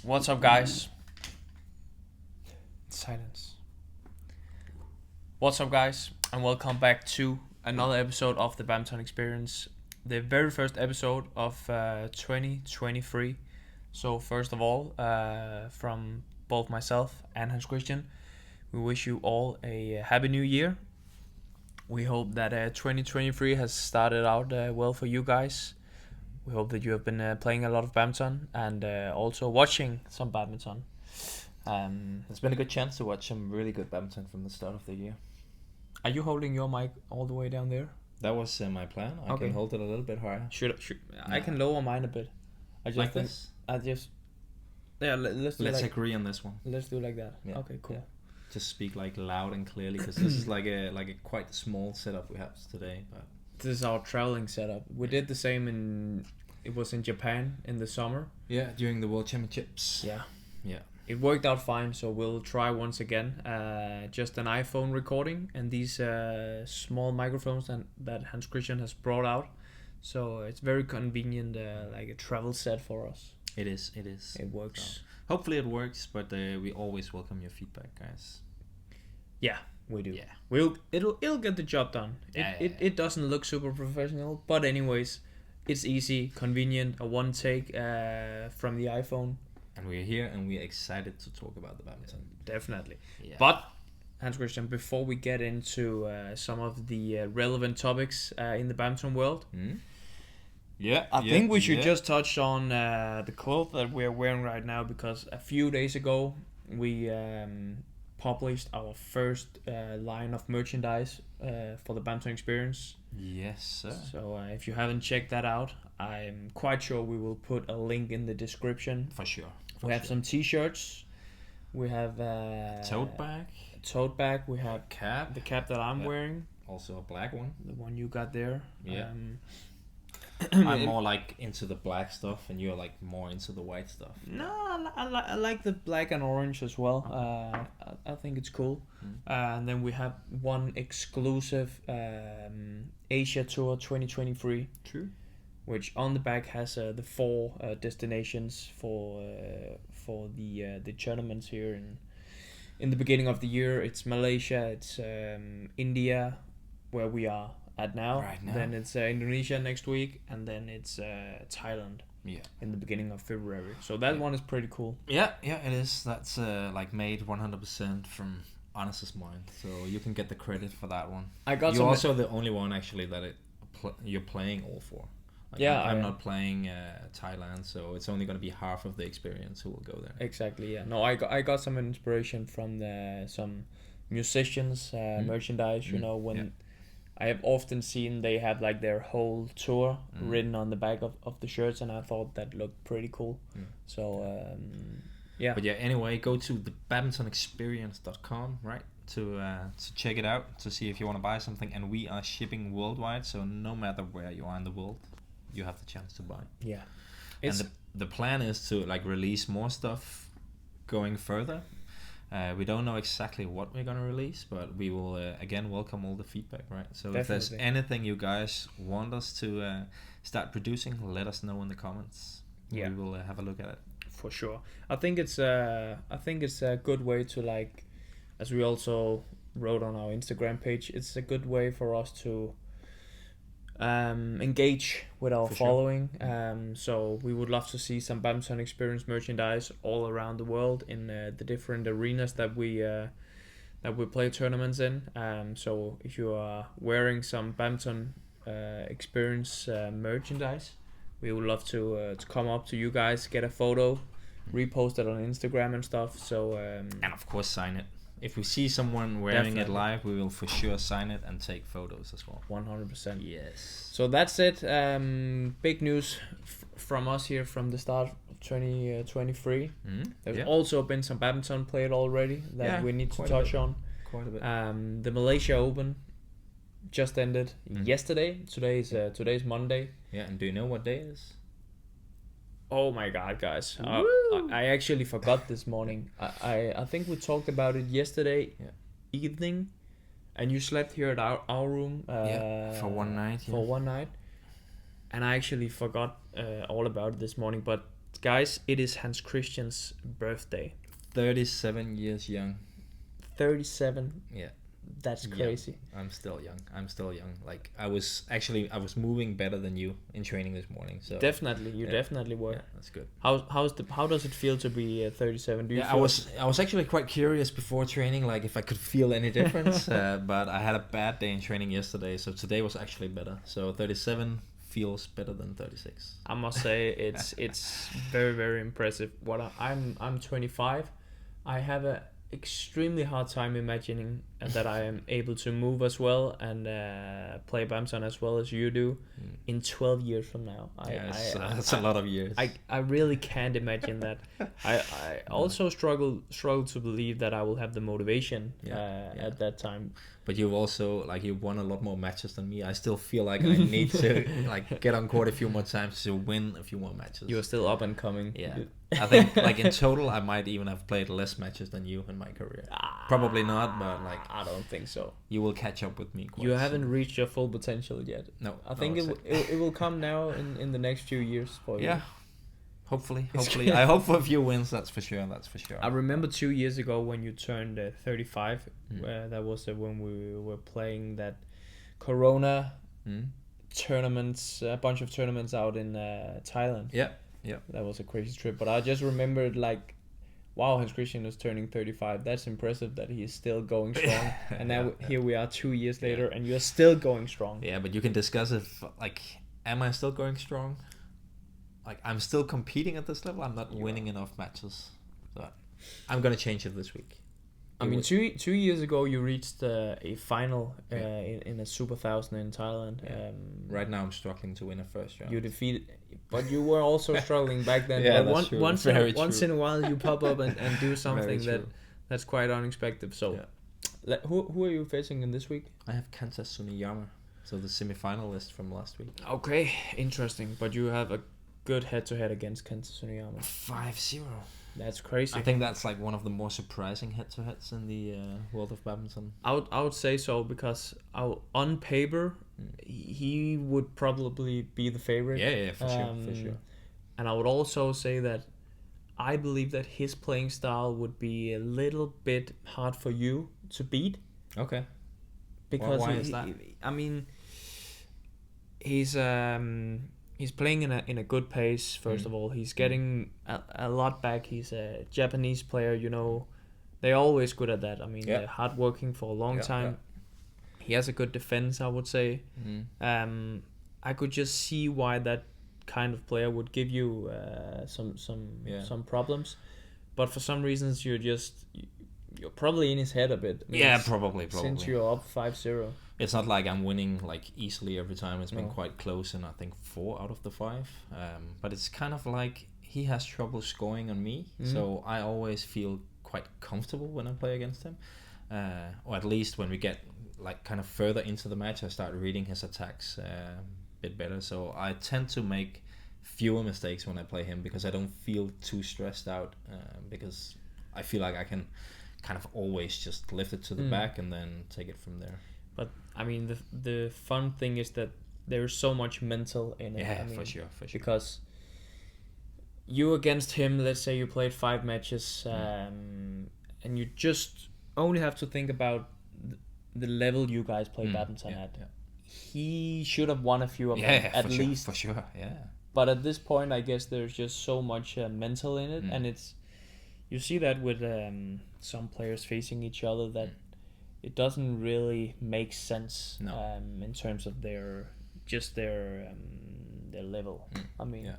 What's up, guys? Silence. What's up, guys, and welcome back to another episode of the Badminton Experience, the very first episode of 2023. So, first of all, from both myself and Hans-Kristian, we wish you all a happy new year. We hope that 2023 has started out well for you guys. We hope that you have been playing a lot of badminton and also watching some badminton. It's been a good chance to watch some really good badminton from the start of the year. Are you holding your mic all the way down there? That was my plan. I Okay. can hold it a little bit higher. Should I can lower mine a bit. I just Like think, this? let's do Let's like, agree on this one. let's do like that. Yeah. Okay, cool. Yeah. Just speak like loud and clearly because this is like a quite small setup we have today. But This is our traveling setup. We did the same it was in Japan in the summer. yeah, during the World Championships. Yeah. Yeah. It worked out fine, so we'll try once again. Just an iPhone recording and these small microphones that Hans-Kristian has brought out. So it's very convenient, like a travel set for us. It is. It is. It works. So, hopefully it works, but we always welcome your feedback, guys. Yeah, we do. Yeah. It'll get the job done. It doesn't look super professional, but anyways, it's easy, convenient, a one take from the iPhone. And we're here and we're excited to talk about the badminton. Definitely. Yeah. But Hans-Kristian, before we get into some of the relevant topics in the badminton world, Yeah, I think we should just touch on the clothes that we're wearing right now, because a few days ago we published our first line of merchandise for the Badminton Experience. Yes, sir. So if you haven't checked that out, I'm quite sure we will put a link in the description. For sure. We have some t-shirts. We have tote bag. tote bag. We have Cap. the cap that I'm Yep. wearing, Also a black one. the one you got there. Yeah. I'm I'm more like into the black stuff, and you're like more into the white stuff. No, I like the black and orange as well. I think it's cool. And then we have one exclusive Asia Tour 2023, True. which on the back has the four destinations for the tournaments here in the beginning of the year. It's Malaysia, it's India, where we are at now. Right now. Then it's Indonesia next week, and then it's Thailand Yeah. in the beginning of February. So that one is pretty cool. Yeah, it is. That's like made 100% from Honest's mind, so you can get the credit for that one. I got You're some. also the only one actually that you're playing all for. Like, Yeah, I'm I- not playing Thailand, so it's only going to be half of the experience who will go there. Exactly. Yeah. No, I got some inspiration from some musicians merchandise. You know, when Yeah. I have often seen they have like their whole tour written on the back of the shirts, and I thought that looked pretty cool. So yeah. But yeah, anyway, go to the badmintonexperience.com, right, to check it out, to see if you want to buy something. And we are shipping worldwide, so no matter where you are in the world, you have the chance to buy. Yeah. And the plan is to like release more stuff going further. We don't know exactly what we're gonna release, but we will again welcome all the feedback, right? So if there's Definitely. anything you guys want us to start producing, let us know in the comments. Yeah. We will have a look at it. For sure. I think it's a good way to, like, as we also wrote on our Instagram page, it's a good way for us to engage with our For sure. following. So we would love to see some Badminton Experience merchandise all around the world in the different arenas that we play tournaments in. So if you are wearing some Badminton Experience merchandise, we would love to come up to you guys, get a photo, repost it on Instagram and stuff. So And of course, sign it. If we see someone wearing Definitely. it live, we will for sure sign it and take photos as well. 100%. Yes. So that's it. Big news from us here from the start of 2023. There's Yeah. also been some badminton played already that Yeah, we need to quite a touch bit. on. Quite a bit. The Malaysia Open just ended Mm. yesterday. Today's Monday. Yeah, and do you know what day it is? Oh my god, guys! Woo! I actually forgot this morning. I think we talked about it yesterday evening, and you slept here at our room. For one night. For one night, and I actually forgot all about it this morning. But Guys, it is Hans-Kristian's birthday. 37 years young. 37. Yeah. That's crazy. Yeah, I'm still young. Like I was moving better than you in training this morning. So Definitely, definitely were. Yeah, that's good. How does it feel to be 37? Do you? Yeah, I was actually quite curious before training, like if I could feel any difference. But I had a bad day in training yesterday, so today was actually better. So 37 feels better than 36. I must say it's very, very impressive. I'm 25. I have a extremely hard time imagining that I am able to move as well and play badminton as well as you do in 12 years from now. That's a lot of years. I really can't imagine that. I also struggle to believe that I will have the motivation at that time. But you've also you've won a lot more matches than me. I still feel like I need to get on court a few more times to win a few more matches. You're still up and coming. Yeah. I think in total I might even have played less matches than you in my career. Probably not, but I don't think so. You will catch up with me quite You haven't reached your full potential yet. No. I think it will come now in the next few years for you. Yeah. Hopefully. I hope for a few wins, that's for sure. I remember 2 years ago when you turned 35. That was when we were playing that Corona tournaments, a bunch of tournaments out in Thailand. Yeah. That was a crazy trip. But I just remembered wow, Hans-Kristian is turning 35. That's impressive that he is still going strong. And now here we are 2 years later and you're still going strong. Yeah, but you can discuss if am I still going strong? I'm still competing at this level. I'm not winning enough matches. So I'm gonna change it this week. I mean, 2 years ago you reached a final in a Super 1000 in Thailand. Yeah. Right now I'm struggling to win a first round. You defeated, but you were also struggling back then. Yeah, but that's true. Once in a while you pop up and do something that's quite unexpected. So, who are you facing in this week? I have Kanta Suniyama, so the semi-finalist from last week. Okay, interesting. But you have a good head-to-head against Kanta Suniyama. 5-0. That's crazy. I think that's one of the more surprising head-to-heads in the world of badminton. I would say so because on paper he would probably be the favorite. Yeah, for sure. And I would also say that I believe that his playing style would be a little bit hard for you to beat. Okay. Because why is that? I mean, he's playing in a good pace. First of all, he's getting a lot back. He's a Japanese player, They're always good at that. I mean, they're hardworking for a long time. Yeah. He has a good defense, I would say. I could just see why that kind of player would give you some problems. But for some reasons, you're probably in his head a bit. I mean, probably. Since you're up 5-0. It's not like I'm winning easily every time. It's been quite close in I think 4 out of the 5. But it's kind of like he has trouble scoring on me. So I always feel quite comfortable when I play against him. Or at least when we get kind of further into the match, I start reading his attacks a bit better. So I tend to make fewer mistakes when I play him because I don't feel too stressed out. Because I feel like I can kind of always just lift it to the back and then take it from there. But I mean, the fun thing is that there's so much mental in it. Yeah, I mean, for sure. Because you against him, let's say you played 5 matches, and you just only have to think about the level you guys play badminton at. Yeah. He should have won a few of them at least. For sure, yeah. But at this point, I guess there's just so much mental in it, and you see that with some players facing each other that it doesn't really make sense in terms of their level. I mean,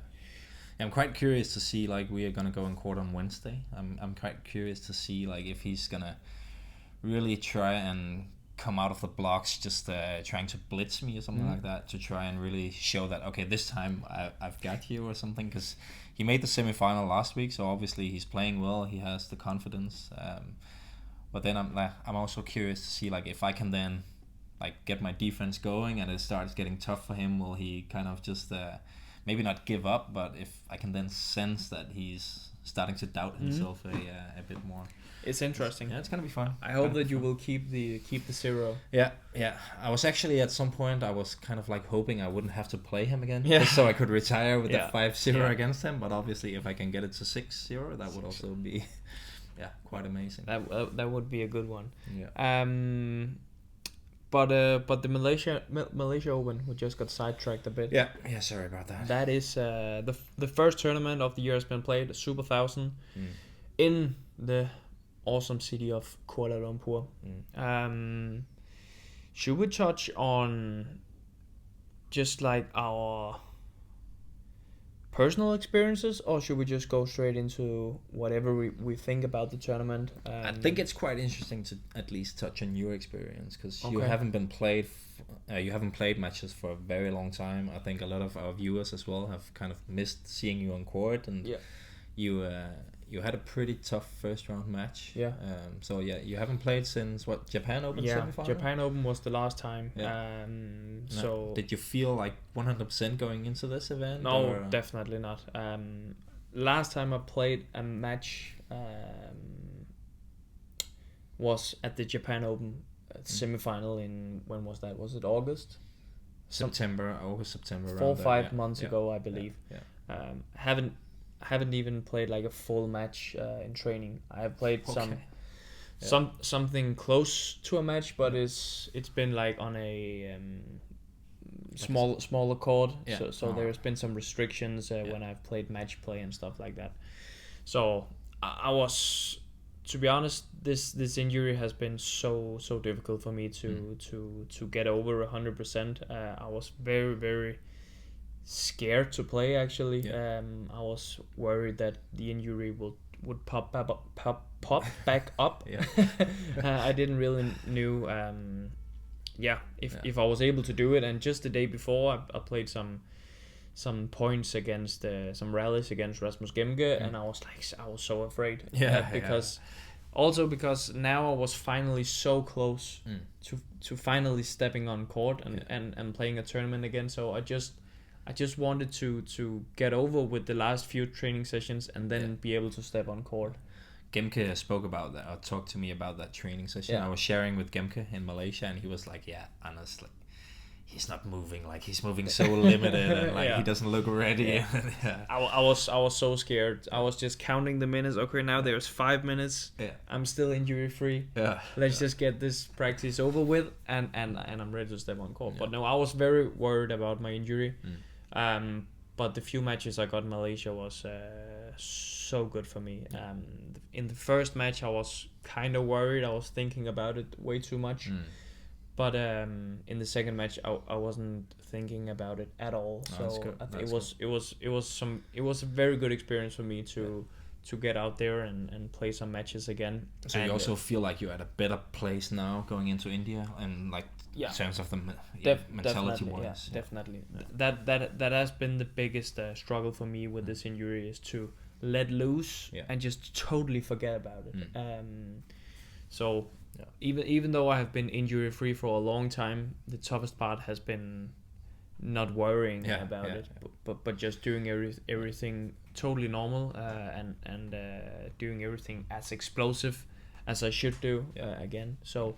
I'm quite curious to see we are gonna go on court on Wednesday. I'm quite curious to see if he's gonna really try and come out of the blocks just trying to blitz me or something like that to try and really show that okay, this time I've got you or something, because he made the semi-final last week, so obviously he's playing well, he has the confidence, but then I'm also curious to see if I can then get my defense going and it starts getting tough for him, will he kind of just maybe not give up, but if I can then sense that he's starting to doubt himself a bit more. It's interesting. Yeah, it's gonna be fun. I hope that you will keep the 0. Yeah. I was actually at some point I was kind of like hoping I wouldn't have to play him again, Yeah. just so I could retire with Yeah. the 5-0 Yeah. against him. But obviously, if I can get it to 6-0, that would also be quite amazing. That would be a good one. Yeah. But the Malaysia Open, we just got sidetracked a bit. Yeah. Sorry about that. That is the first tournament of the year has been played, the Super 1000, in the awesome city of Kuala Lumpur. Should we touch on just like our personal experiences, or should we just go straight into whatever we think about the tournament? I think it's quite interesting to at least touch on your experience, because you Okay. haven't been you haven't played matches for a very long time. I think a lot of our viewers as well have kind of missed seeing you on court, and you had a pretty tough first round match. Yeah. So you haven't played since what, Japan Open semifinal? Japan Open was the last time. Yeah. So did you feel like 100% going into this event? no, or? definitely not. Last time I played a match was at the Japan Open semifinal in, when was that? Was it August? September. 4 or 5 months ago, I believe. Yeah. Haven't even played like a full match in training. I have played something close to a match, but it's been like on a smaller court. Yeah. So there's been some restrictions when I've played match play and stuff like that. So I was, to be honest, this injury has been so difficult for me to get over 100%. I was very, very scared to play, actually. I was worried that the injury would pop back up. I didn't really knew if I was able to do it. And just the day before, I played some points against some rallies against Rasmus Gemke, and I was so afraid. Because now I was finally so close to finally stepping on court and playing a tournament again. So I just wanted to get over with the last few training sessions and then be able to step on court. Gemke spoke about that, or talked to me about that training session. I was sharing with Gemke in Malaysia, and he was like, honestly, he's not moving, like he's moving so limited, and like he doesn't look ready. I was so scared. I was just counting the minutes. Okay, now there's 5 minutes. I'm still injury free. Let's just get this practice over with, and I'm ready to step on court. But no, I was very worried about my injury. But the few matches I got in Malaysia was so good for me. In the first match, I was kind of worried. I was thinking about it way too much. But in the second match, I wasn't thinking about it at all. So I think it was a very good experience for me to get out there and play some matches again. So you also feel like you're at a better place now going into India, and like in terms of the mentality wise. Definitely. That has been the biggest struggle for me with this injury, is to let loose and just totally forget about it. Even though I have been injury free for a long time, the toughest part has been not worrying about it, but just doing everything totally normal, and doing everything as explosive as I should do again. So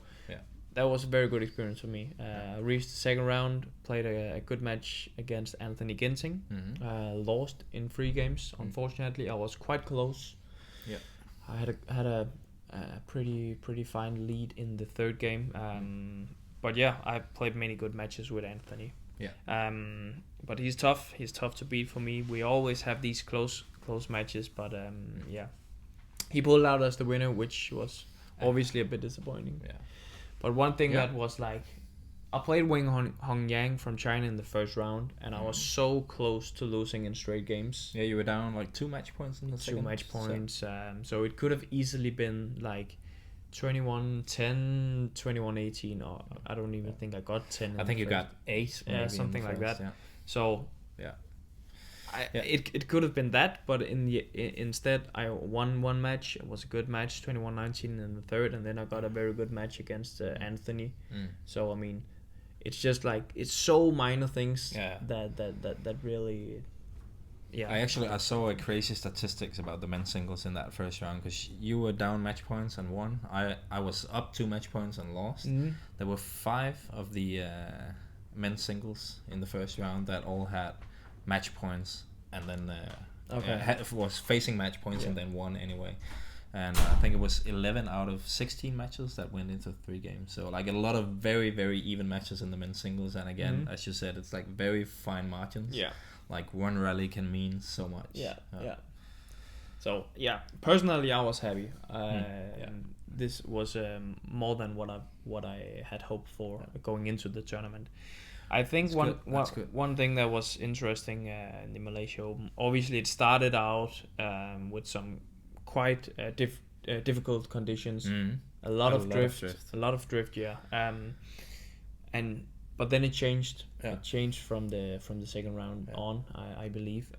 that was a very good experience for me. I reached the second round, played a good match against Anthony Ginting, lost in 3 games. Unfortunately, I was quite close. I had a pretty fine lead in the third game. But I played many good matches with Anthony. But he's tough. He's tough to beat for me. We always have these close matches, but he pulled out as the winner, which was obviously a bit disappointing. But one thing that was like, I played Wing Hong Yang from China in the first round, and I was so close to losing in straight games. Yeah, you were down like 2 match points in the second. 2 match points. So it could have easily been like 21-10, 21-18, or I don't even think I got 10. I think you got 8. Something like that. So yeah. It could have been that, but instead I won 1 match. It was a good match, 21-19 in the third, and then I got a very good match against Anthony. So I mean, it's just like, it's so minor things that really Yeah. I saw a crazy statistics about the men's singles in that first round, because you were down match points and won. I was up 2 match points and lost. Mm-hmm. There were 5 of the men's singles in the first round that all had match points, and then was facing match points and then won anyway. And I think it was 11 out of 16 matches that went into 3 games. So like a lot of very, very even matches in the men's singles. And again, as you said, it's like very fine margins. Yeah. Like one rally can mean so much. Yeah. So yeah, personally I was happy. This was more than what I had hoped for going into the tournament. I think one thing that was interesting in the Malaysia Open, obviously it started out with some quite difficult conditions, a lot of drift, but then it changed. It changed from the second round on, I believe,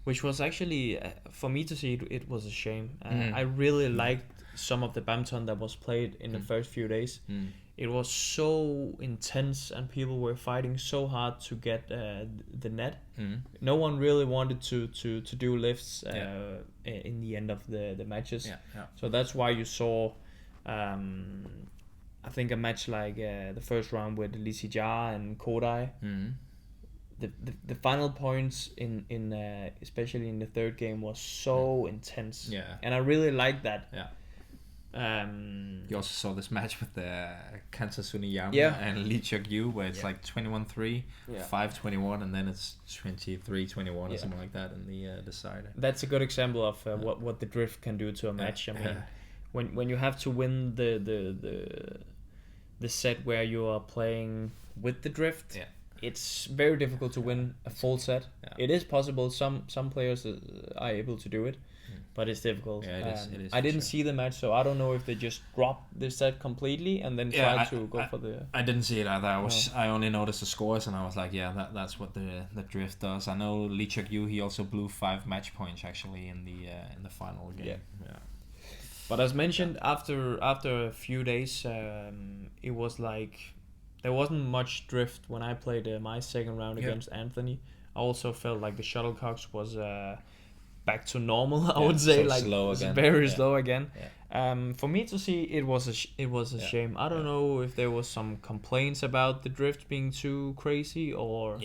which was actually for me to see it was a shame. I really liked some of the badminton that was played in the first few days. It was so intense, and people were fighting so hard to get the net. No one really wanted to do lifts in the end of the matches. So that's why you saw, I think, a match like the first round with Lee Sijia and Kodai. The final points in especially in the third game was so intense. And I really liked that. You also saw this match with the Kanta Suniyama and Lee Chuk-yu, where it's like 21-3, 5-21, and then it's 23-21 or something like that in the decider. That's a good example of what the drift can do to a match. I mean, when you have to win the set where you are playing with the drift, it's very difficult to win a full set. It is possible. Some players are able to do it. But it's difficult. It is I didn't see the match, so I don't know if they just dropped the set completely and then tried to go for the... I didn't see it either. I only noticed the scores, and I was like, that's what the drift does. I know Lee Chuk-yu, he also blew 5 match points actually in the final game. But as mentioned, after a few days, it was like there wasn't much drift when I played my second round against Anthony. I also felt like the shuttlecocks was back to normal. I would say, so like slow again. Very slow again. For me to see, it was a shame. I don't know if there was some complaints about the drift being too crazy or.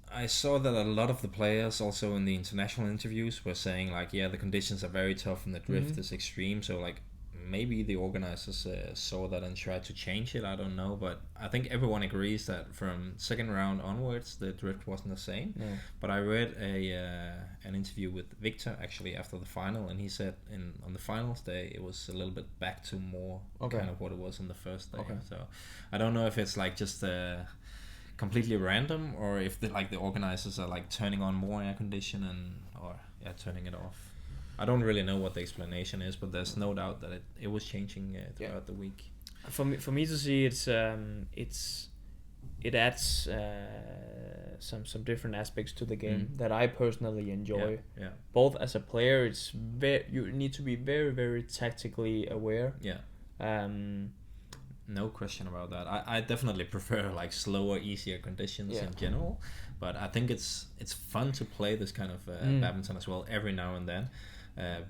I saw that a lot of the players also in the international interviews were saying like, the conditions are very tough and the drift is extreme. So like maybe the organizers saw that and tried to change it. I don't know, but I think everyone agrees that from second round onwards the drift wasn't the same. But I read an interview with Victor actually after the final, and he said on the finals day it was a little bit back to more kind of what it was on the first day. So I don't know if it's like just completely random, or if the organizers are like turning on more air condition or turning it off. I don't really know what the explanation is, but there's no doubt that it was changing throughout the week. For me to see, it adds some different aspects to the game that I personally enjoy. Both as a player, you need to be very, very tactically aware. No question about that. I definitely prefer like slower, easier conditions in general, but I think it's fun to play this kind of badminton as well every now and then.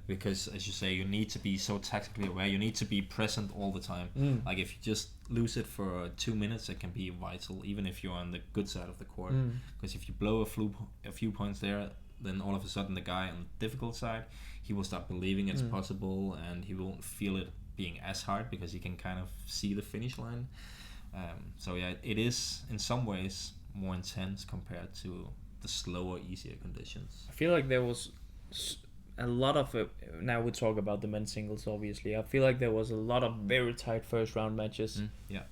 Because as you say, you need to be so tactically aware. You need to be present all the time. Like if you just lose it for 2 minutes, it can be vital, even if you're on the good side of the court. Because if you blow a few points there, then all of a sudden the guy on the difficult side, he will start believing it's possible, and he won't feel it being as hard because he can kind of see the finish line. So it is in some ways more intense compared to the slower, easier conditions. I feel like there was a lot of now we talk about the men's singles, obviously. I feel like there was a lot of very tight first round matches,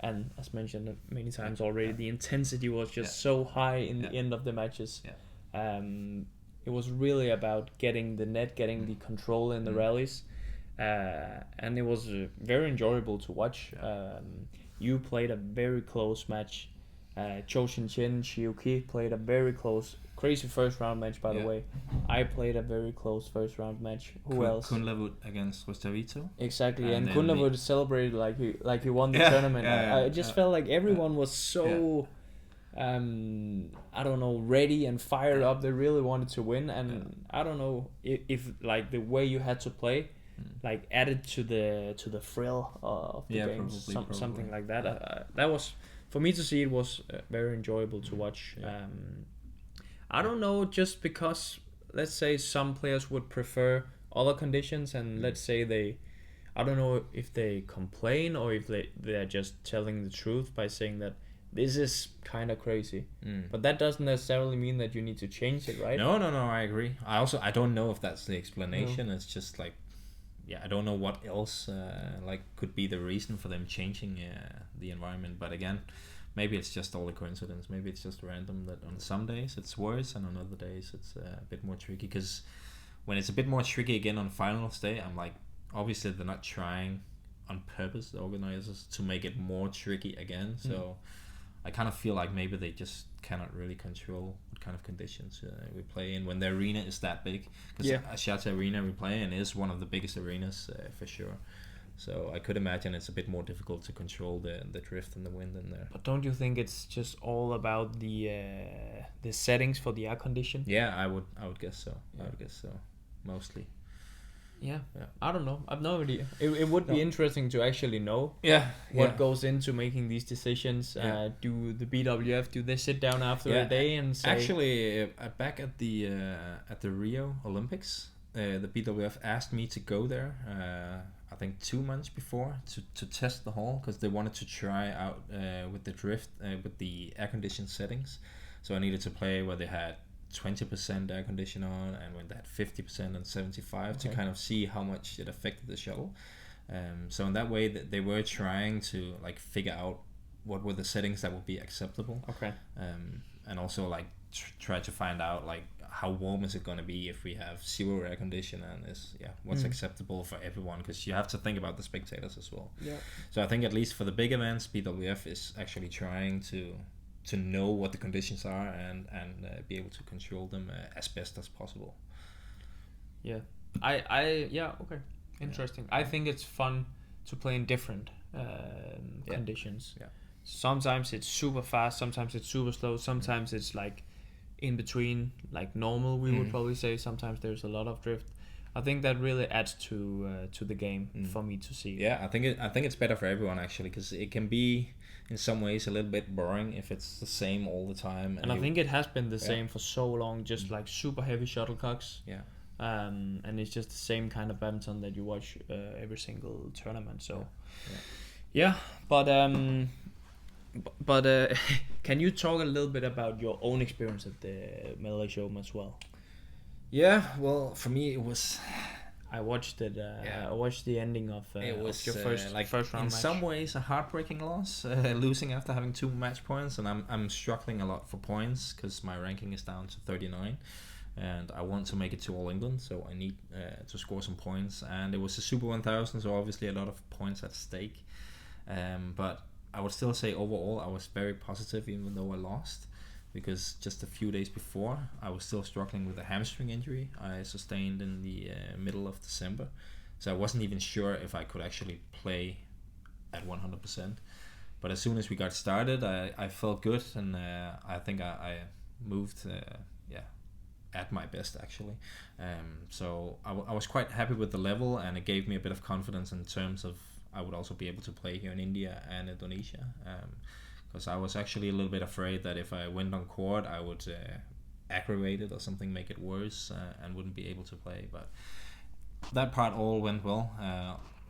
and as mentioned many times already, the intensity was just so high in the end of the matches. It was really about getting the net, getting the control in the rallies, and it was very enjoyable to watch. You played a very close match. Cho Shin-Chin, Shiuki played a very crazy first round match, by the way. I played a very close first round match. Who else? Kunlavut against Gustavito. Exactly, and Kunlavut celebrated like he won the tournament. I just felt like everyone was so I don't know, ready and fired up. They really wanted to win, and I don't know if like the way you had to play, like added to the thrill of the games, probably. Something like that. That was, for me to see, it was very enjoyable to watch. Yeah. I don't know, just because let's say some players would prefer other conditions, and let's say I don't know if they complain or if they're just telling the truth by saying that this is kind of crazy. But that doesn't necessarily mean that you need to change it, right? No, I agree. I don't know if that's the explanation. It's just like, I don't know what else like could be the reason for them changing the environment. But again, maybe it's just all a coincidence. Maybe it's just random that on some days it's worse and on other days it's a bit more tricky. Because when it's a bit more tricky again on finals day, I'm like, obviously they're not trying on purpose, the organizers, to make it more tricky again. So I kind of feel like maybe they just cannot really control what kind of conditions we play in when the arena is that big. Because Ashata Arena we play in is one of the biggest arenas for sure. So I could imagine it's a bit more difficult to control the drift and the wind in there. But don't you think it's just all about the settings for the air condition? Yeah, I would guess so. I would guess so, mostly. Yeah. I don't know. I've no idea. It would be interesting to actually know what goes into making these decisions. Do the BWF, do they sit down after a day and say... Actually, back at the Rio Olympics, the BWF asked me to go there, I think 2 months before, to test the hall, because they wanted to try out with the drift, with the air-conditioned settings. So I needed to play where they had 20% air condition on and when they had 50% and 75% to kind of see how much it affected the shuttle. So in that way they were trying to like figure out what were the settings that would be acceptable. And also like try to find out like how warm is it going to be if we have zero air condition, and what's acceptable for everyone, because you have to think about the spectators as well. So I think at least for the big events, BWF is actually trying to know what the conditions are and be able to control them as best as possible. Interesting. I think it's fun to play in different conditions. Sometimes it's super fast, sometimes it's super slow, sometimes it's like in between, like normal, we would probably say. Sometimes there's a lot of drift. I think that really adds to the game for me to see. I think it's better for everyone actually, because it can be in some ways a little bit boring if it's the same all the time. And I think it has been the same for so long, just like super heavy shuttlecocks. And it's just the same kind of badminton that you watch every single tournament. So but can you talk a little bit about your own experience at the Malaysia Open as well? Well, for me it was... I watched it. I watched the ending of it was your first round in match. some ways a heartbreaking loss, losing after having 2 match points, and I'm struggling a lot for points because my ranking is down to 39, and I want to make it to All England, so I need to score some points. And it was a Super 1000, so obviously a lot of points at stake. But I would still say overall I was very positive, even though I lost. Because just a few days before, I was still struggling with a hamstring injury I sustained in the middle of December. So I wasn't even sure if I could actually play at 100%. But as soon as we got started, I felt good, and I think I moved at my best actually. So I was quite happy with the level, and it gave me a bit of confidence in terms of I would also be able to play here in India and Indonesia. Because I was actually a little bit afraid that if I went on court, I would aggravate it or something, make it worse, and wouldn't be able to play. But that part all went well.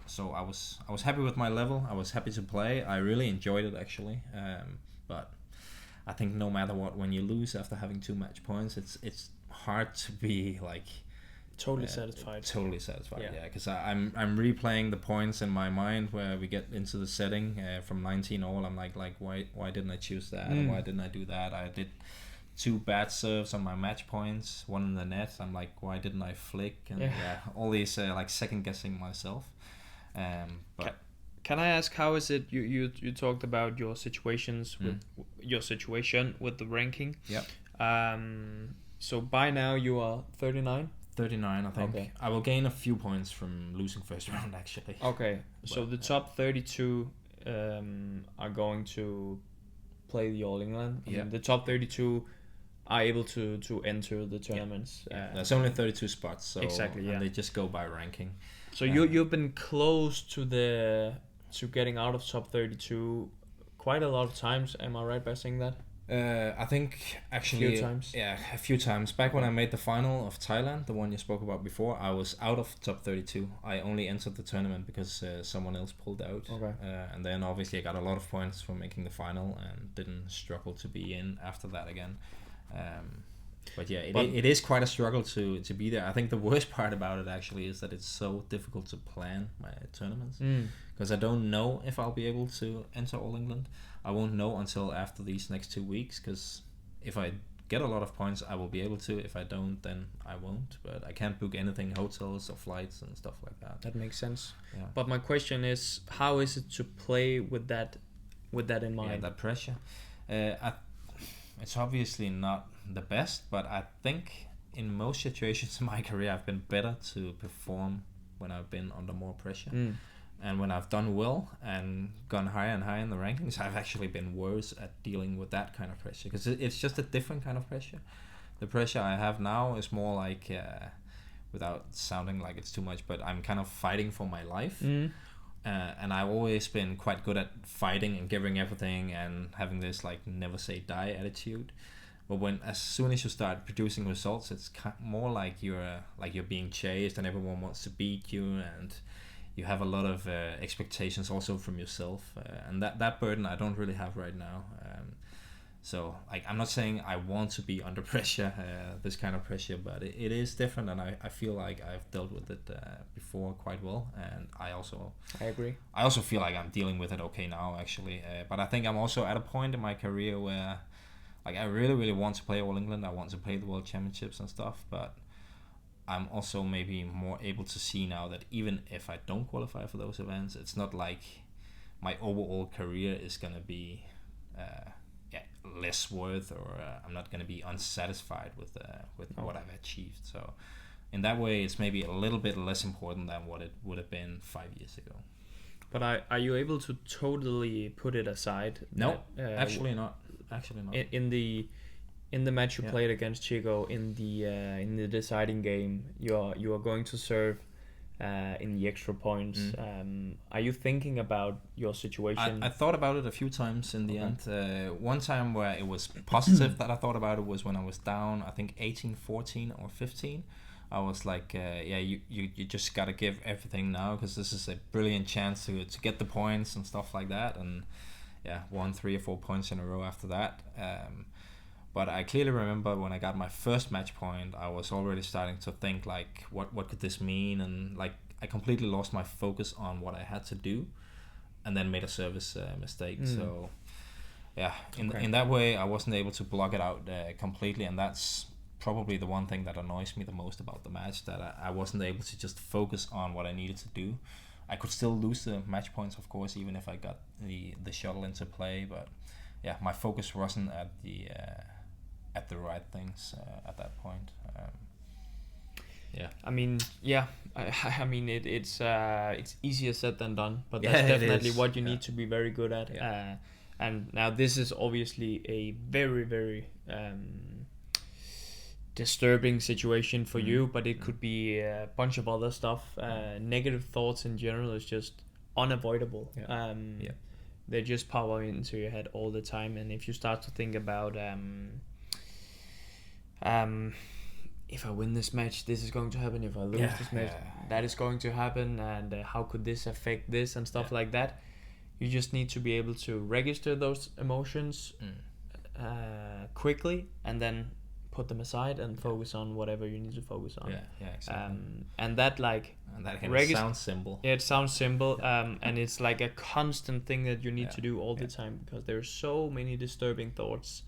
So I was happy with my level. I was happy to play. I really enjoyed it actually. But I think no matter what, when you lose after having 2 match points, it's hard to be like totally satisfied. Because I'm replaying the points in my mind where we get into the setting from 19 all. I'm like why didn't I choose that? Why didn't I do that? I did 2 bad serves on my match points, 1 in the net. I'm like, why didn't I flick? And all these like second guessing myself. But can I ask, how is it you talked about your situations with your situation with the ranking? So by now you are 39. 39, I think. Okay. I will gain a few points from losing first round, actually. Okay, so the top 32 are going to play the All England. I Yeah. mean, the top 32 are able to enter the tournaments. There's only 32 spots, so Exactly, yeah. and they just go by ranking. So you've been close to getting out of top 32 quite a lot of times. Am I right by saying that? I think actually A few times. Yeah, a few times. Back when I made the final of Thailand, the one you spoke about before, I was out of top 32. I only entered the tournament because someone else pulled out. Okay. And then obviously I got a lot of points for making the final and didn't struggle to be in after that again. But yeah, it is quite a struggle to be there. I think the worst part about it actually is that it's so difficult to plan my tournaments because I don't know if I'll be able to enter All England. I won't know until after these next 2 weeks, because if I get a lot of points, I will be able to. If I don't, then I won't. But I can't book anything, hotels or flights and stuff like that. That makes sense. Yeah. But my question is, how is it to play with that in mind? Yeah, that pressure. It's obviously not the best, but I think in most situations in my career, I've been better to perform when I've been under more pressure. And when I've done well and gone higher and higher in the rankings, I've actually been worse at dealing with that kind of pressure, because it's just a different kind of pressure. The pressure I have now is more like, without sounding like it's too much, but I'm kind of fighting for my life. And I've always been quite good at fighting and giving everything and having this like never say die attitude. But as soon as you start producing results, it's more like you're being chased and everyone wants to beat you, and you have a lot of expectations also from yourself, and that burden I don't really have right now. So like, I'm not saying I want to be under pressure, this kind of pressure, but it is different, and I feel like I've dealt with it before quite well, and I agree. I also feel like I'm dealing with it okay now actually, but I think I'm also at a point in my career where like I really want to play All England. I want to play the World Championships and stuff, but I'm also maybe more able to see now that even if I don't qualify for those events, it's not like my overall career is gonna be less worth, or I'm not gonna be unsatisfied with what I've achieved. So in that way, it's maybe a little bit less important than what it would have been 5 years ago. But are you able to totally put it aside? No, actually not. In the match you played against Chico, in the deciding game, you are going to serve in the extra points. Are you thinking about your situation? I thought about it a few times in the end. One time where it was positive that I thought about it was when I was down, I think 18, 14 or 15. I was like, you just gotta give everything now, because this is a brilliant chance to get the points and stuff like that. And won 3 or 4 points in a row after that. But I clearly remember when I got my first match point, I was already starting to think like, what could this mean? And like, I completely lost my focus on what I had to do, and then made a service mistake. So in that way, I wasn't able to block it out completely, and that's probably the one thing that annoys me the most about the match, that I wasn't able to just focus on what I needed to do. I could still lose the match points, of course, even if I got the shuttle into play, but my focus wasn't at the right things at that point. I mean, I mean it's easier said than done, but that's definitely what you need to be very good at. And now this is obviously a very, very disturbing situation for you, but it could be a bunch of other stuff. Negative thoughts in general is just unavoidable. They just power into your head all the time, and if you start to think about if I win this match, this is going to happen. If I lose this match, that is going to happen, and how could this affect this and stuff like that. You just need to be able to register those emotions quickly, and then put them aside and focus on whatever you need to focus on. Exactly. And that can sound simple. Yeah, it sounds simple, and it's like a constant thing that you need to do all the time, because there are so many disturbing thoughts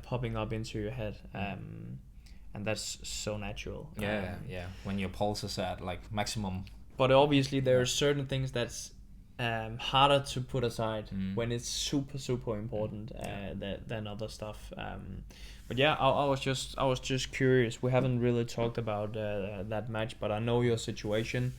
popping up into your head, and that's so natural. When your pulse is at like maximum. But obviously there are certain things that's harder to put aside when it's super important than other stuff. But I was just curious. We haven't really talked about that match, but I know your situation.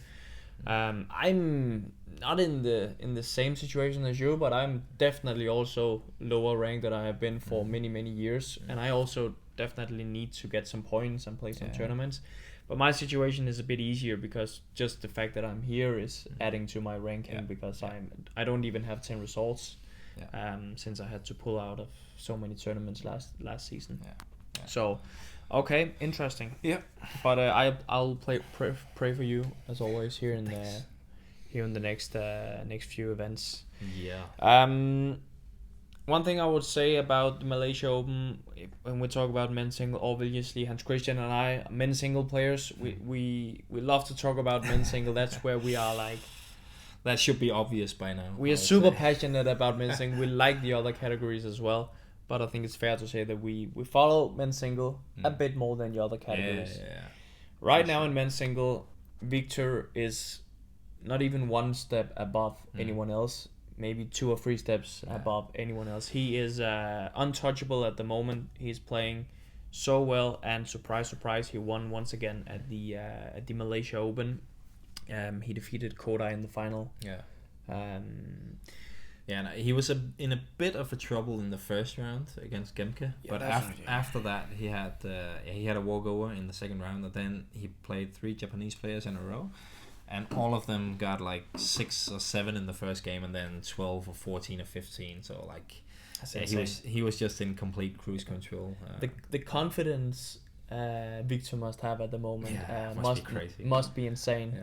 I'm not in the same situation as you, but I'm definitely also lower ranked than I have been for many years, and I also definitely need to get some points and play some tournaments. But my situation is a bit easier because just the fact that I'm here is adding to my ranking because I don't even have 10 results since I had to pull out of so many tournaments last season. So, okay, interesting. Yeah. But I'll pray for you as always here in the next few events. Yeah. One thing I would say about the Malaysia Open, when we talk about men's single, obviously Hans-Kristian and I, men's single players, we love to talk about men's single. That's where we are like. That should be obvious by now. We are super passionate about men's single. We like the other categories as well, but I think it's fair to say that we follow men's single a bit more than the other categories. Right now in men's single, Victor is not even one step above anyone else. Maybe 2 or 3 steps above anyone else. He is untouchable at the moment. He's playing so well, and surprise, he won once again at the Malaysia Open. He defeated Kodai in the final. And he was in a bit of a trouble in the first round against Gemke, but after that he had a walkover in the second round, and then he played 3 Japanese players in a row. And all of them got like 6 or 7 in the first game, and then 12 or 14 or 15. So like, he was just in complete cruise control. The confidence Victor must have at the moment must be crazy. Must be insane.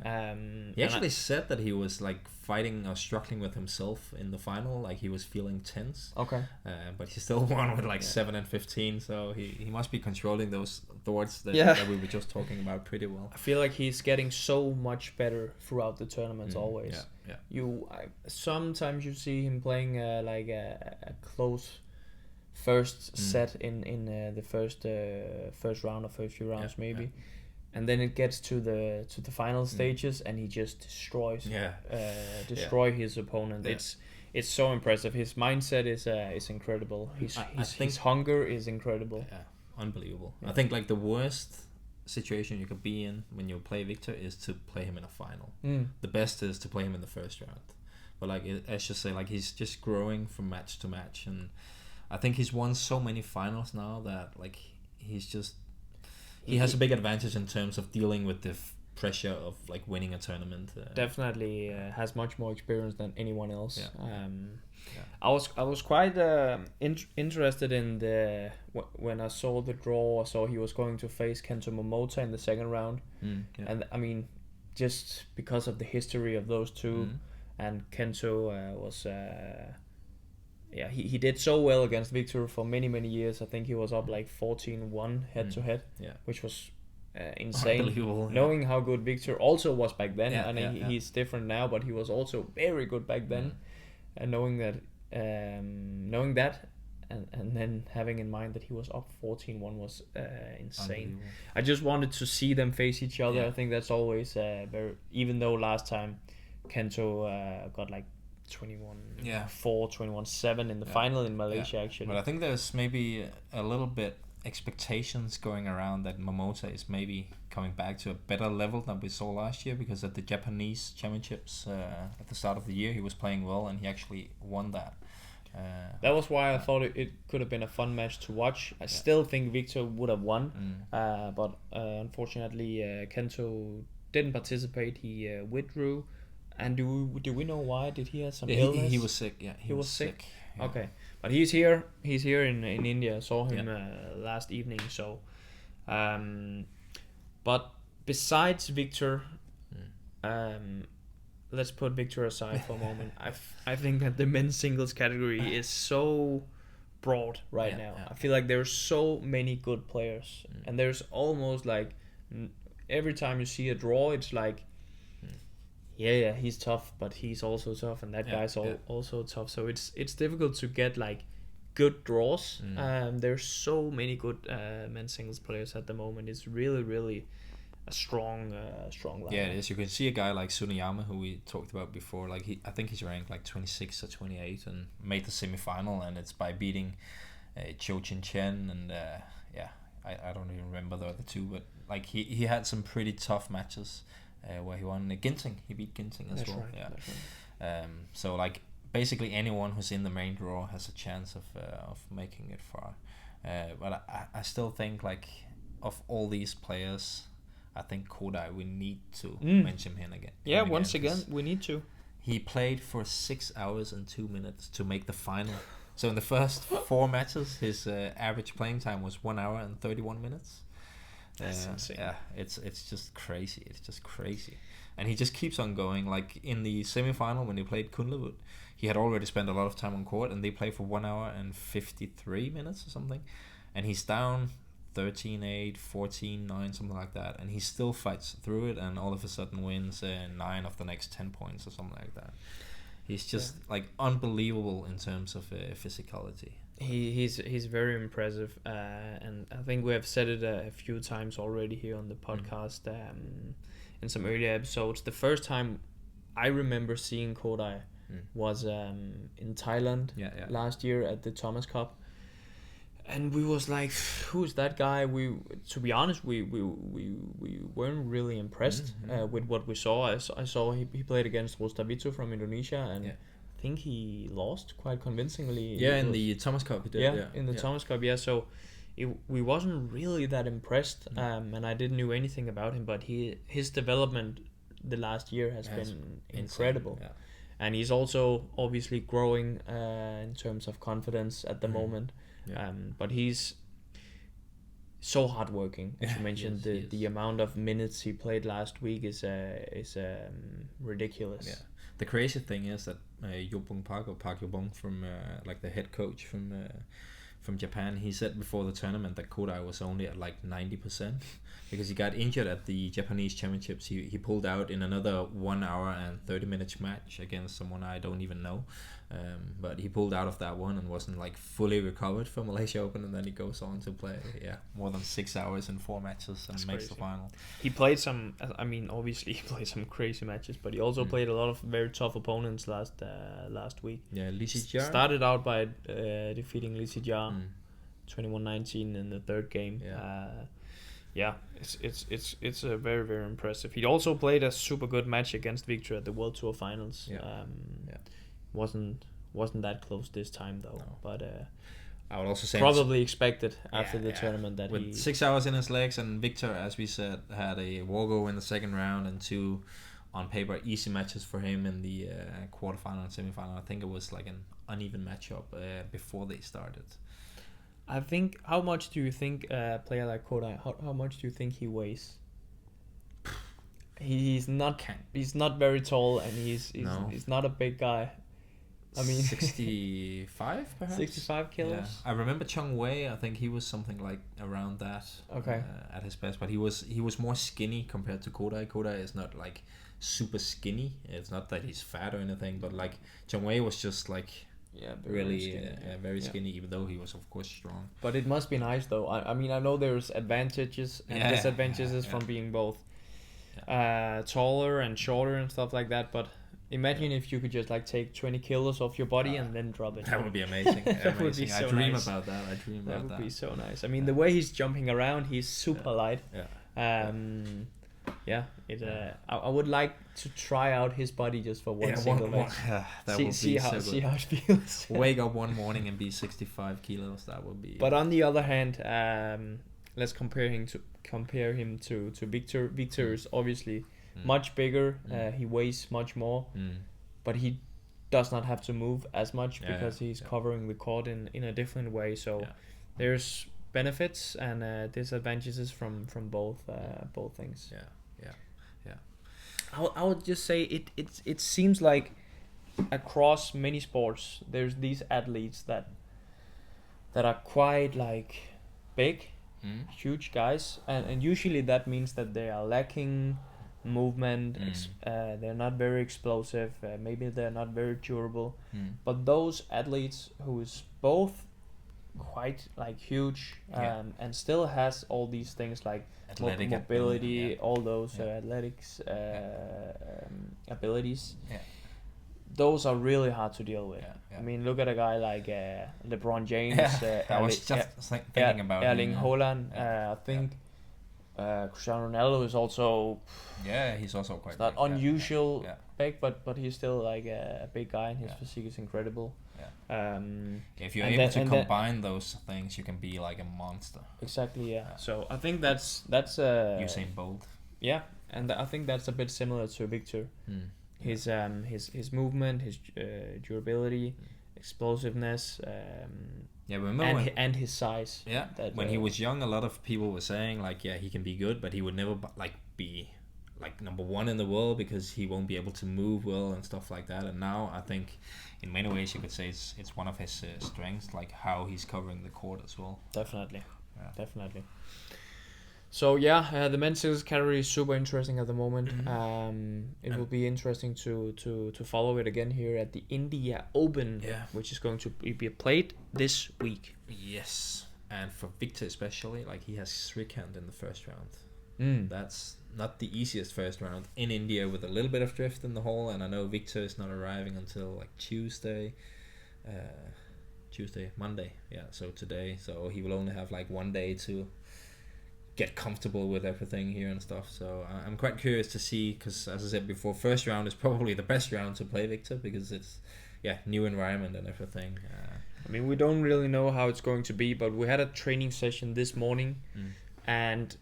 He actually said that he was like fighting or struggling with himself in the final, like he was feeling tense. But he still won with like 7 and 15, so he must be controlling those thoughts that we were just talking about pretty well. I feel like he's getting so much better throughout the tournaments always. Sometimes you see him playing like a close first set in the first round or first few rounds maybe, and then it gets to the final stages and he just destroys his opponent. It's so impressive. His mindset is incredible. His hunger is incredible. Unbelievable. I think like the worst situation you could be in when you play Victor is to play him in a final. The best is to play him in the first round, but like I should say, like he's just growing from match to match, and I think he's won so many finals now that like he has a big advantage in terms of dealing with the pressure of like winning a tournament. Definitely has much more experience than anyone else. I was quite interested in when I saw the draw. I saw he was going to face Kento Momota in the second round, and I mean, just because of the history of those two, and Kento was. He did so well against Victor for many years. I think he was up like 14-1 head to head, which was insane. Knowing how good Victor also was back then, he's different now, but he was also very good back then. And knowing that, and then having in mind that he was up 14-1 was insane. I just wanted to see them face each other. I think that's always very. Even though last time Kento got like 21-4, 21-7 in the final in Malaysia actually. But I think there's maybe a little bit expectations going around that Momota is maybe coming back to a better level than we saw last year, because at the Japanese championships at the start of the year he was playing well and he actually won that. That was why I thought it could have been a fun match to watch. I still think Victor would have won, but unfortunately Kento didn't participate. He withdrew. And do we know why? Did he have some illness? He was sick. He was sick. Okay, but he's here. He's here in India. I saw him last evening. So, but besides Victor, let's put Victor aside for a moment. I think that the men's singles category is so broad right now. I feel like there's so many good players, and there's almost like every time you see a draw, it's like. He's tough, but he's also tough, and that guy's also tough. So it's difficult to get like good draws. There's so many good men's singles players at the moment. It's really a strong line. Yeah, it is. You can see a guy like Sunayama, who we talked about before. Like I think he's ranked like 26 or 28 and made the semi-final, and it's by beating Cho Chin Chen and I don't even remember the other two, but like he had some pretty tough matches. where he won Ginting. He beat Ginting as That's well. right. Yeah. That's right. So like basically anyone who's in the main draw has a chance of making it far. But I still think like of all these players, I think Kodai we need to mention him again. Yeah, once again we need to. He played for 6 hours and 2 minutes to make the final. So in the first 4 matches, his average playing time was 1 hour and 31 minutes. That's insane. Yeah, it's just crazy. It's just crazy. And he just keeps on going. Like in the semi-final when he played Kunlavut, he had already spent a lot of time on court, and they played for 1 hour and 53 minutes or something. And he's down 13-8, 14-9, something like that. And he still fights through it, and all of a sudden wins 9 of the next 10 points or something like that. He's just like unbelievable in terms of physicality. He's very impressive, and I think we have said it a few times already here on the podcast. In some earlier episodes, the first time I remember seeing Kodai was in Thailand last year at the Thomas Cup, and we was like, who's that guy? To be honest, we weren't really impressed with what we saw. I saw he played against Rostavito from Indonesia, and I think he lost quite convincingly. In the Thomas Cup he did. In the Thomas Cup, so we wasn't really that impressed, and I didn't know anything about him, but his development the last year has been incredible. And he's also obviously growing in terms of confidence at the moment. But he's so hardworking, as you mentioned. The amount of minutes he played last week is ridiculous. Yeah. The crazy thing is that Yobong Park or Park Yobong from like the head coach from Japan, he said before the tournament that Kodai was only at like 90% because he got injured at the Japanese championships. He pulled out in another 1 hour and 30 minutes match against someone I don't even know. But he pulled out of that one and wasn't like fully recovered for Malaysia Open, and then he goes on to play more than 6 hours in 4 matches and makes the final. He played some, I mean, obviously he played some crazy matches, but he also played a lot of very tough opponents last week. Yeah, Lee Si-jia started out by defeating Lee Si-jia 21-19 in the third game. It's a very, very impressive. He also played a super good match against Victor at the World Tour Finals. Wasn't that close this time though, but I would also say probably expected after the tournament that with 6 hours in his legs, and Victor, as we said, had a walkover in the second round and 2 on paper easy matches for him in the quarterfinal and semifinal. I think it was like an uneven matchup before they started. I think. How much do you think a player like Kodai? How much do you think he weighs? He's not very tall, and he's not a big guy. I mean, 65 perhaps. 65 kilos. Yeah. I remember Chong Wei. I think he was something like around that. Okay. At his best, but he was more skinny compared to Kodai. Kodai is not like super skinny. It's not that he's fat or anything, but like Chong Wei was just like very skinny, even though he was of course strong. But it must be nice though. I mean, I know there's advantages and disadvantages from being both taller and shorter and stuff like that, but imagine if you could just like take 20 kilos off your body and then drop it. That would be amazing. That would be so I dream nice. about that. That would be so nice. I mean, the way he's jumping around, he's super light. I would like to try out his body just for one single leg. See how it feels. Wake up one morning and be 65 kilos. That would be. But on the other hand, let's compare him to Victor. Victor is obviously much bigger. He weighs much more, but he does not have to move as much because he's covering the court in a different way. So there's benefits and disadvantages from both things. I would just say it seems like across many sports there's these athletes that are quite like big, huge guys, and usually that means that they are lacking movement. They're not very explosive. Maybe they're not very durable. But those athletes who is both quite like huge and still has all these things like athletic mobility, all those athletics abilities. Those are really hard to deal with. I mean, look at a guy like LeBron James. I was just thinking about Erling Haaland. I think Cristiano Ronaldo is also Yeah, he's also quite it's not big, unusual Yeah. big, but he's still like a big guy, and his Yeah. physique is incredible. Yeah. If you're and able then- to and then- combine those things, you can be like a monster. Exactly, yeah. Yeah. So I think that's Usain Bolt. yeah, and I think that's a bit similar to Victor. Mm. His movement, his durability, explosiveness, Yeah, remember and when, and his size. yeah, that, when he was young, a lot of people were saying like, yeah, he can be good, but he would never like be like number one in the world because he won't be able to move well and stuff like that. And now I think, in many ways, you could say it's one of his strengths, like how he's covering the court as well. Definitely, Yeah. definitely. So yeah, the men's singles category is super interesting at the moment. It will be interesting to follow it again here at the India Open, Yeah. which is going to be played this week. Yes, and for Victor especially, like he has Srikanth in the first round. Mm. That's not the easiest first round in India with a little bit of drift in the hole, and I know Victor is not arriving until like Monday. Yeah, so today, so he will only have like 1 day to get comfortable with everything here and stuff. So I'm quite curious to see, because as I said before, first round is probably the best round to play Victor because it's new environment and everything. I mean, we don't really know how it's going to be, but we had a training session this morning, and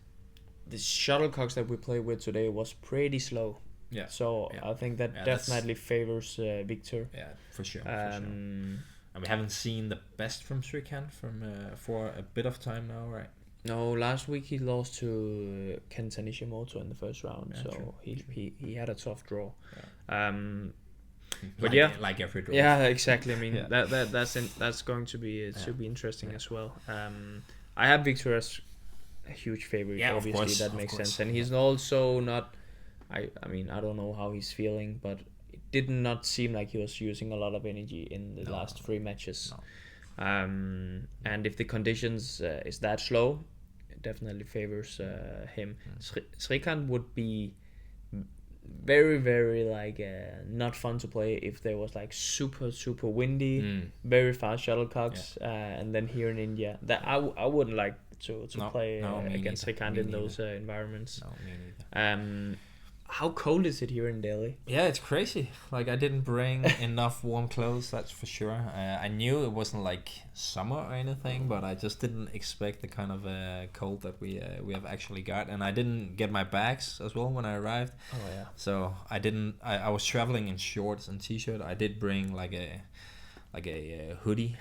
the shuttlecocks that we played with today was pretty slow. Yeah. So Yeah. I think that Yeah, definitely favors Victor. Yeah, for sure. And we haven't seen the best from Srikanth for a bit of time now, right? No, last week he lost to Kenta Nishimoto in the first round, Yeah, so true. he had a tough draw. Yeah. But like, yeah. like every draw. Yeah, exactly. I mean, Yeah. that's going to be it should be interesting Yeah. as well. I have Victor as a huge favorite. Yeah, of obviously course, that of makes course. sense, and he's also not. I mean, I don't know how he's feeling, but it did not seem like he was using a lot of energy in the last 3 matches. No. And if the conditions is that slow, it definitely favors him. Srikanth would be very, very like not fun to play if there was like super windy, very fast shuttlecocks, and then here in India, that I wouldn't like to No, play me against neither. Srikanth Me in those neither. environments. No, me neither. How cold is it here in Delhi? Yeah, it's crazy. Like I didn't bring enough warm clothes, that's for sure. I knew it wasn't like summer or anything, but I just didn't expect the kind of cold that we have actually got. And I didn't get my bags as well when I arrived. Oh yeah. So I didn't. I was traveling in shorts and t-shirt. I did bring like a hoodie,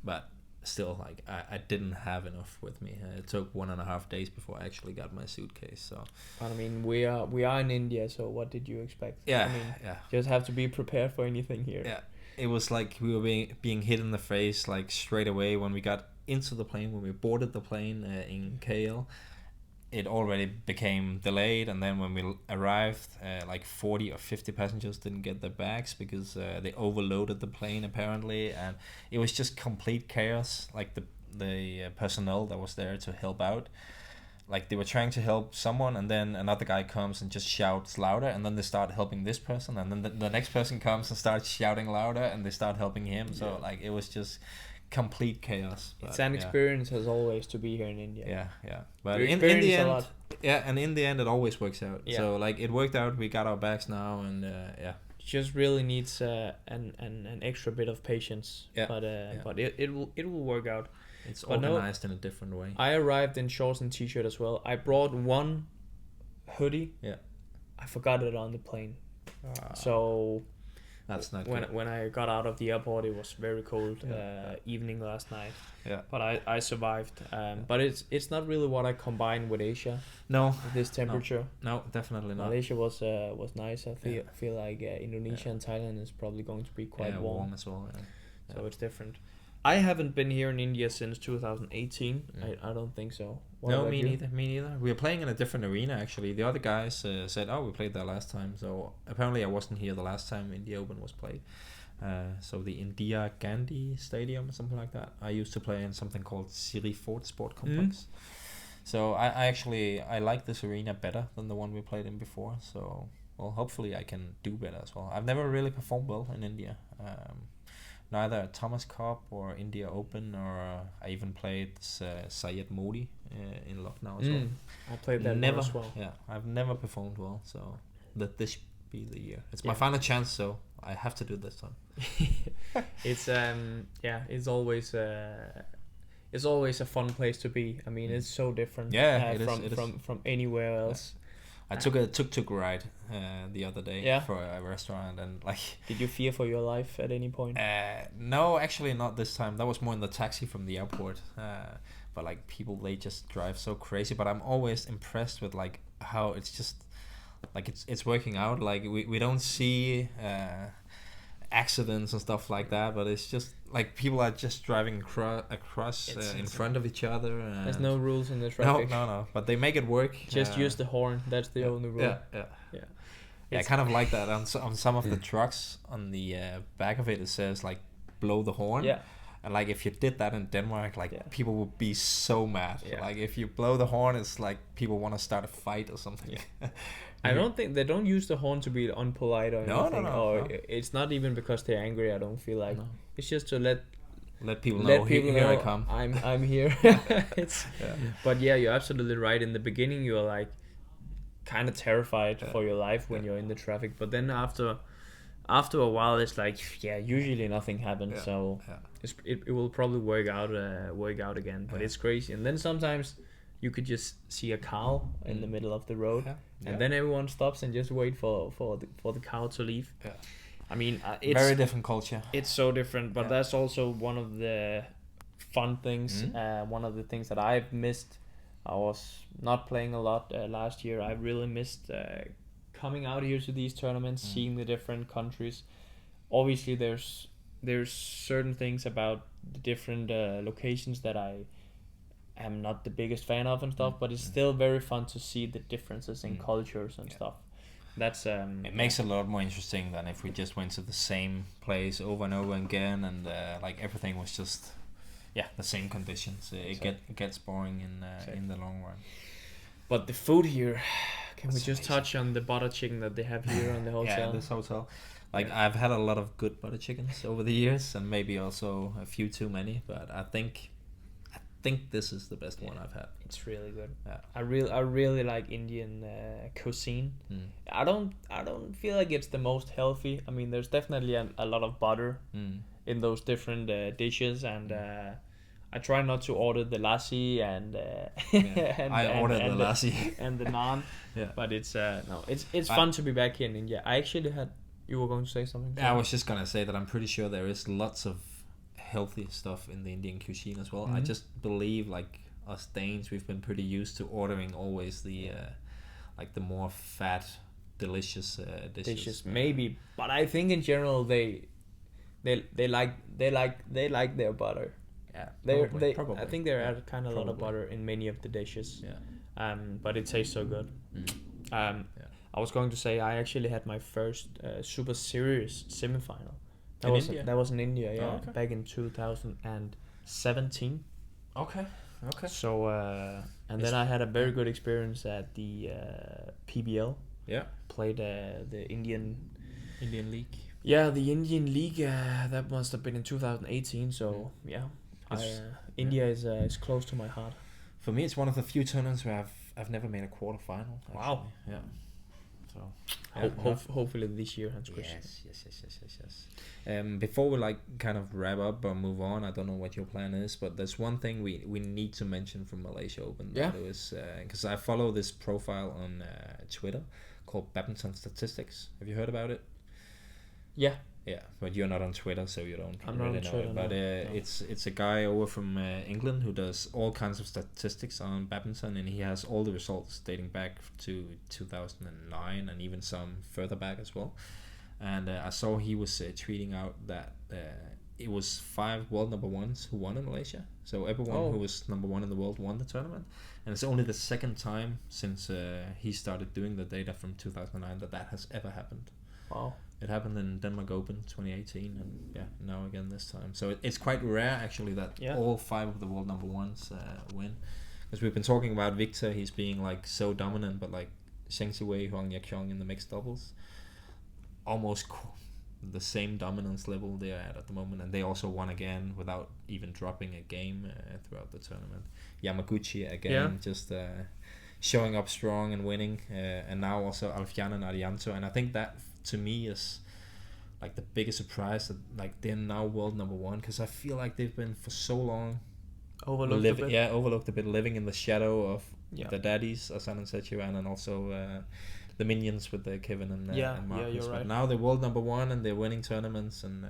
but still, like I didn't have enough with me. It took 1.5 days before I actually got my suitcase. So But I mean, we are in India, so what did you expect? yeah, I mean, yeah. just have to be prepared for anything here. Yeah, it was like we were being hit in the face like straight away when we got into the plane, when we boarded the plane in KL. It already became delayed, and then when we arrived, like 40 or 50 passengers didn't get their bags because they overloaded the plane apparently, and it was just complete chaos. Like the personnel that was there to help out, like they were trying to help someone, and then another guy comes and just shouts louder, and then they start helping this person, and then the next person comes and starts shouting louder, and they start helping him. So like it was just complete chaos. It's an experience as always to be here in India. Yeah. But You in the experience a end, lot. and in the end, it always works out. Yeah. So like it worked out. We got our bags now, and Just really needs an extra bit of patience. Yeah. But it will work out. it's But no, organized in a different way. I arrived in shorts and t-shirt as well. I brought one hoodie. Yeah. I forgot it on the plane. So That's not when good. when I got out of the airport, it was very cold Yeah. evening last night. Yeah. But I survived. But it's not really what I combine with Asia. No, This temperature. no, definitely not. Malaysia was nice. I feel like Indonesia and Thailand is probably going to be quite warm. as well. Yeah. So it's different. I haven't been here in India since 2018. I don't think so. What No, about me you? neither. Me neither. We were playing in a different arena actually. The other guys said, "Oh, we played there last time." So apparently, I wasn't here the last time India Open was played. So the Indira Gandhi Stadium, something like that. I used to play in something called Siri Fort Sport Complex. So I actually like this arena better than the one we played in before. So well, hopefully I can do better as well. I've never really performed well in India. neither a Thomas Cup or India Open, or I even played Syed Modi in Lucknow as well. I played that Never, one as well. yeah, I've never performed well, so let this be the year. It's my Yeah. final chance, so I have to do this time. It's it's always a fun place to be. I mean, it's so different. Yeah, it from is. from anywhere else. I took a tuk-tuk ride the other day Yeah. for a restaurant, and like, Did you fear for your life at any point? no, actually not this time. That was more in the taxi from the airport. But like, people, they just drive so crazy. But I'm always impressed with like how it's just like it's working out. Like we don't see accidents and stuff like that, but it's just like people are just driving across in front of each other. There's no rules in the no, traffic. no, but they make it work. Just use the horn. That's the only rule. Yeah. I It's- kind of like that on some of the trucks. On the back of it says like blow the horn. Yeah. And like, if you did that in Denmark, like, people would be so mad. Yeah. Like, if you blow the horn, it's like people want to start a fight or something. Yeah. I don't think they don't use the horn to be unpolite or anything. No, or no. It's not even because they're angry. I don't feel like No. it's just to let people know here I come. I'm here. It's But yeah, you're absolutely right. In the beginning, you're like kind of terrified for your life when you're in the traffic. But then after a while, it's like, usually nothing happens. So it will probably work out again. But it's crazy. And then sometimes you could just see a cow in the middle of the road, and then everyone stops and just wait for the cow to leave. I mean, it's very different culture. It's so different, but that's also one of the fun things. One of the things that I've missed. I was not playing a lot last year. I really missed coming out here to these tournaments, seeing the different countries. Obviously, there's certain things about the different locations that I am not the biggest fan of and stuff, but it's still very fun to see the differences in cultures and stuff. That's it makes it a lot more interesting than if we just went to the same place over and over again, and like everything was just the same conditions. It gets boring in the long run. But the food here, can we That's just amazing. touch on the butter chicken that they have here on the hotel? This hotel. Like, I've had a lot of good butter chickens over the years, and maybe also a few too many, but I think this is the best one I've had. It's really good. Yeah. I really like Indian cuisine. I don't feel like it's the most healthy. I mean, there's definitely a lot of butter in those different dishes, and I try not to order the lassi and I ordered the lassi and the naan. But it's fun to be back here in India. I actually had. You were going to say something? I was just gonna say that I'm pretty sure there is lots of healthy stuff in the Indian cuisine as well. I just believe, like, us Danes, we've been pretty used to ordering always the like the more fat, delicious dishes. Maybe, but I think in general they like their butter. Yeah, probably. I think they add kind of a lot of butter in many of the dishes. Yeah. But it tastes so good. I was going to say I actually had my first super serious semifinal. That was in India, back in 2017. Okay. So and then I had a very good experience at the PBL. Yeah. Played the Indian League. Yeah, the Indian League. That must have been in 2018. So India is close to my heart. For me, it's one of the few tournaments where I've never made a quarterfinal. Actually. Wow. Yeah. So hopefully this year, Hans-Kristian. Yes. Before we like kind of wrap up or move on, I don't know what your plan is, but there's one thing we need to mention from Malaysia Open. That it was because I follow this profile on Twitter called Badminton Statistics. Have you heard about it? Yeah. Yeah, but you're not on Twitter, so you don't I'm really not on know Twitter, it. But no. it's a guy over from England who does all kinds of statistics on badminton, and he has all the results dating back to 2009 and even some further back as well. And I saw he was tweeting out that it was 5 world number ones who won in Malaysia. So everyone who was number one in the world won the tournament, and it's only the second time since he started doing the data from 2009 that has ever happened. Wow. It happened in Denmark Open 2018, and now again this time. So it's quite rare actually that all 5 of the world number ones win. Because we've been talking about Victor, he's being like so dominant, but like Zheng Siwei, Huang Yaqiong in the mixed doubles, almost the same dominance level they are at the moment, and they also won again without even dropping a game throughout the tournament. Yamaguchi again, just showing up strong and winning, and now also Alfian and Arianto, and I think that to me is like the biggest surprise that like they're now world number one, because I feel like they've been for so long overlooked a bit, living in the shadow of the daddies, Asan and Sechuan, and also the minions with the Kevin and Marcus. You're right. But now they're world number one and they're winning tournaments, and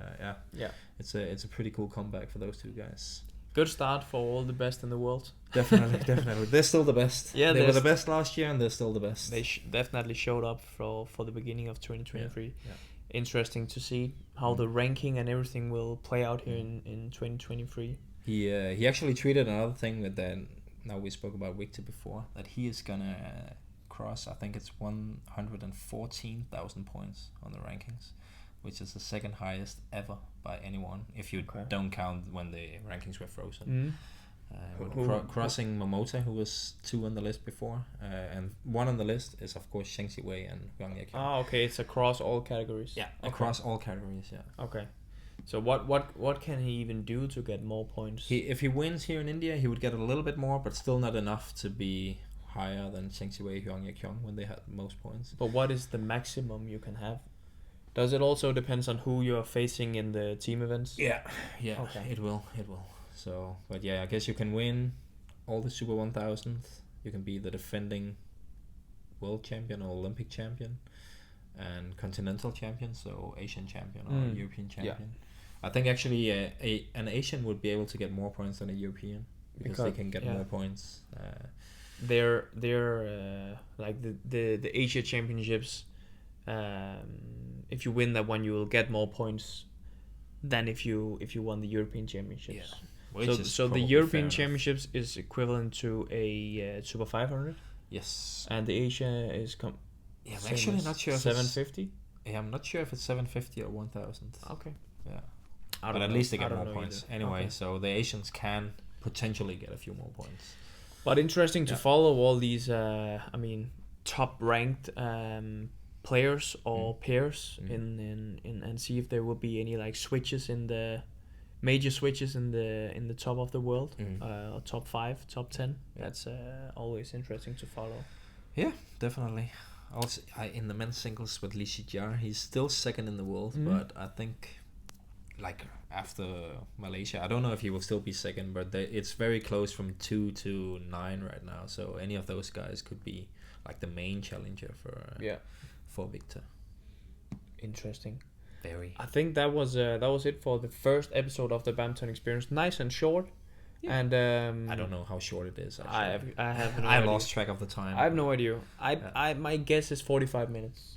it's a pretty cool comeback for those two guys. Good start for all the best in the world. Definitely. They're still the best. Yeah, they were the best last year, and they're still the best. They definitely showed up for the beginning of 2023. Yeah. Interesting to see how the ranking and everything will play out here in 2023. He actually tweeted another thing that now we spoke about Victor before, that he is gonna cross, I think it's 114,000 points on the rankings, which is the second highest ever by anyone, if you don't count when the rankings were frozen. Crossing Momota, who was 2 on the list before, and 1 on the list is of course Sheng Wei and Huang Yaqiang. Oh, okay, it's across all categories. Yeah, across all categories. Yeah. Okay. So what can he even do to get more points? If he wins here in India, he would get a little bit more, but still not enough to be higher than Sheng Wei, Huang Yaqiang when they had most points. But what is the maximum you can have? Does it also depends on who you're facing in the team events? Yeah. Okay. It will. So, but yeah, I guess you can win all the Super 1000. You can be the defending world champion or Olympic champion and continental champion, so Asian champion or European champion. Yeah. I think actually an Asian would be able to get more points than a European because they can get more points. They're like the Asia Championships. If you win that one, you will get more points than if you won the European Championships. Yeah. So the European Championships is equivalent to a Super 500. Yes. And the Asia is I'm actually not sure. 750. Yeah, I'm not sure if it's 750 or 1000. Okay. Yeah. But at least they get more points anyway. So the Asians can potentially get a few more points. But interesting to follow all these. Top ranked players or pairs in and see if there will be any like switches in the major switches in the top of the world, top 5, top 10. That's always interesting to follow. Yeah, definitely. Also, in the men's singles with Li Shijiar, he's still second in the world, but I think like after Malaysia, I don't know if he will still be second, but it's very close from 2 to 9 right now. So any of those guys could be like the main challenger for Victor. Interesting. Very. I think that was it for the first episode of the Badminton Experience. Nice and short. Yeah. And I don't know how short it is. Actually. I have no I idea. lost track of the time. I have no idea. My guess is 45 minutes.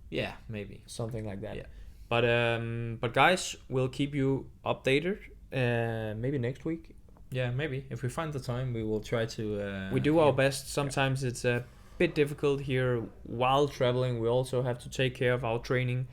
Yeah, maybe something like that. Yeah. But guys, we'll keep you updated. Maybe next week. Yeah, maybe if we find the time, we will try to. We do our best. Sometimes it's a bit difficult here while traveling. We also have to take care of our training,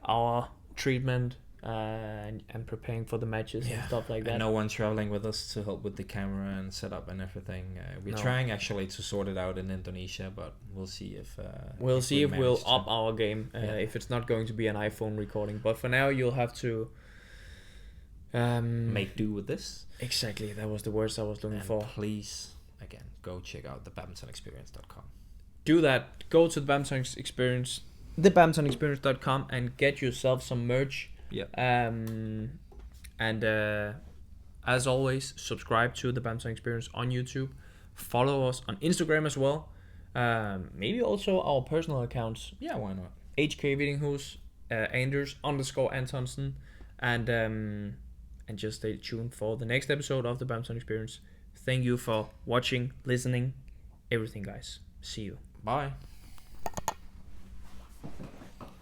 our treatment, and preparing for the matches and stuff like that. And no one traveling with us to help with the camera and setup and everything. We're trying actually to sort it out in Indonesia, but we'll see if we'll up our game. If it's not going to be an iPhone recording, but for now you'll have to make do with this. Exactly, that was the words I was looking for. Please, again, go check out the badmintonexperience.com. Do that. Go to the Badminton Experience, thebadmintonexperience.com, and get yourself some merch. Yeah. As always, subscribe to the Badminton Experience on YouTube. Follow us on Instagram as well. Maybe also our personal accounts. Yeah, why not? HK Vidinghus, Anders_Antonsen, and just stay tuned for the next episode of the Badminton Experience. Thank you for watching, listening, everything, guys. See you. Bye.